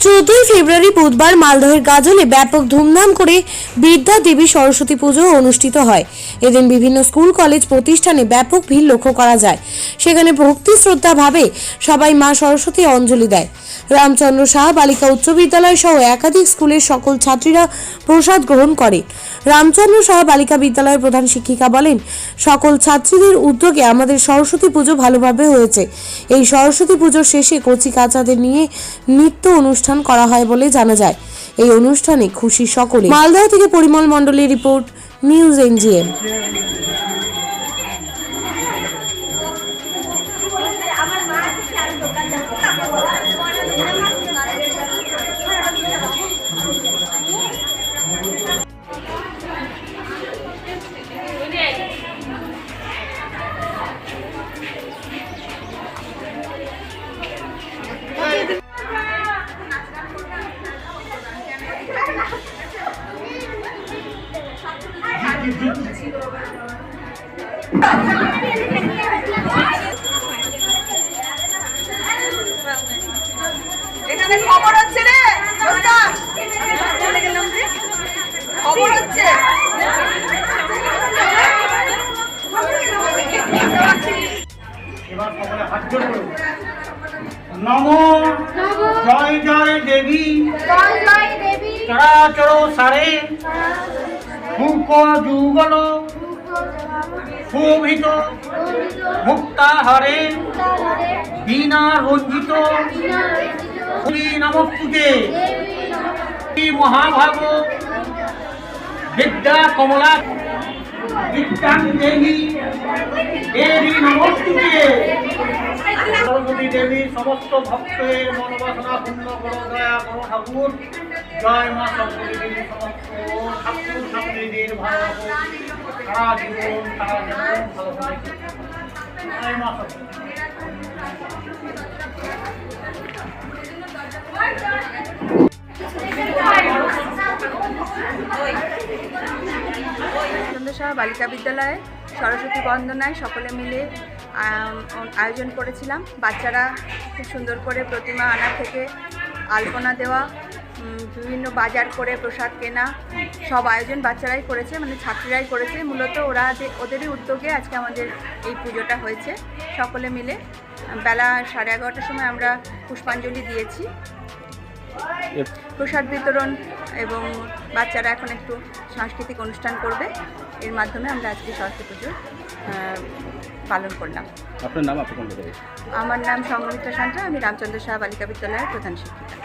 14 ফেব্রুয়ারি বুধবার মালদহের গাজলে ব্যাপক ধুমধাম করে বিদ্যা দেবী সরস্বতী পুজো অনুষ্ঠিত হয়। এদিন বিভিন্ন স্কুল কলেজ প্রতিষ্ঠানে ব্যাপক ভিড় লক্ষ্য করা যায়। সেখানে ভক্তি শ্রদ্ধা ভাবে সবাই মা সরস্বতী অঞ্জলি দেয়। রামচন্দ্র সাহা বালিকা উচ্চ বিদ্যালয় সহ একাধিক স্কুলের সকল ছাত্রীরা প্রসাদ গ্রহণ করে। রামচন্দ্র সাহা বালিকা বিদ্যালয়ের প্রধান শিক্ষিকা বলেন, সকল ছাত্রীদের উদ্যোগে আমাদের সরস্বতী পুজো ভালোভাবে হয়েছে। এই সরস্বতী পুজোর শেষে কচি কাচাদের নিয়ে নৃত্য অনুষ্ঠান করা হয় বলে জানা যায়। এই অনুষ্ঠানে খুশি সকলে। মালদহ থেকে পরিমল মণ্ডলের রিপোর্ট, নিউজ এনজিএম। এখানে খবর হচ্ছে রে খবর হচ্ছে এবার সকলে হাত জোড় করুন। নমো জয় জয় দেবী চরাচর সারে মুখ যুগল শোভিত মুক্তাহারে বীণা রঞ্জিত নমস্তুতে মহাভাগ বিদ্যা কমলা বিদ্যাং দেবী দেবী নমস্তুতে। সরস্বতী দেবী সমস্ত ভক্তের মনোবাসনা পূর্ণ করো, দয়া করো ঠাকুর। জয় মা সরস্বতী দেবী, সমস্ত ছাত্র ছাত্রীদের ভালো সারা জীবন ভালো থাকে। জয় মা সরস্বতী। রামচন্দ্র সাহা বালিকা বিদ্যালয়ে সরস্বতী বন্দনায় সকলে মিলে আয়োজন করেছিলাম। বাচ্চারা খুব সুন্দর করে প্রতিমা আনা থেকে আলপনা দেওয়া, বিভিন্ন বাজার করে প্রসাদ কেনা, সব আয়োজন বাচ্চারাই করেছে, মানে ছাত্রীরাই করেছে। মূলত ওদেরই উদ্যোগে আজকে আমাদের এই পুজোটা হয়েছে। সকলে মিলে বেলা 11:30টার সময় আমরা পুষ্পাঞ্জলি দিয়েছি, প্রসাদ বিতরণ, এবং বাচ্চারা এখন একটু সাংস্কৃতিক অনুষ্ঠান করবে। এর মাধ্যমে আমরা আজকে সরস্বতী পুজো পালন করলাম। আপনার নাম? আপনার আমার নাম সংগমিত্রা সান্ত্রা, আমি রামচন্দ্র সাহা বালিকা বিদ্যালয়ের প্রধান শিক্ষিকা।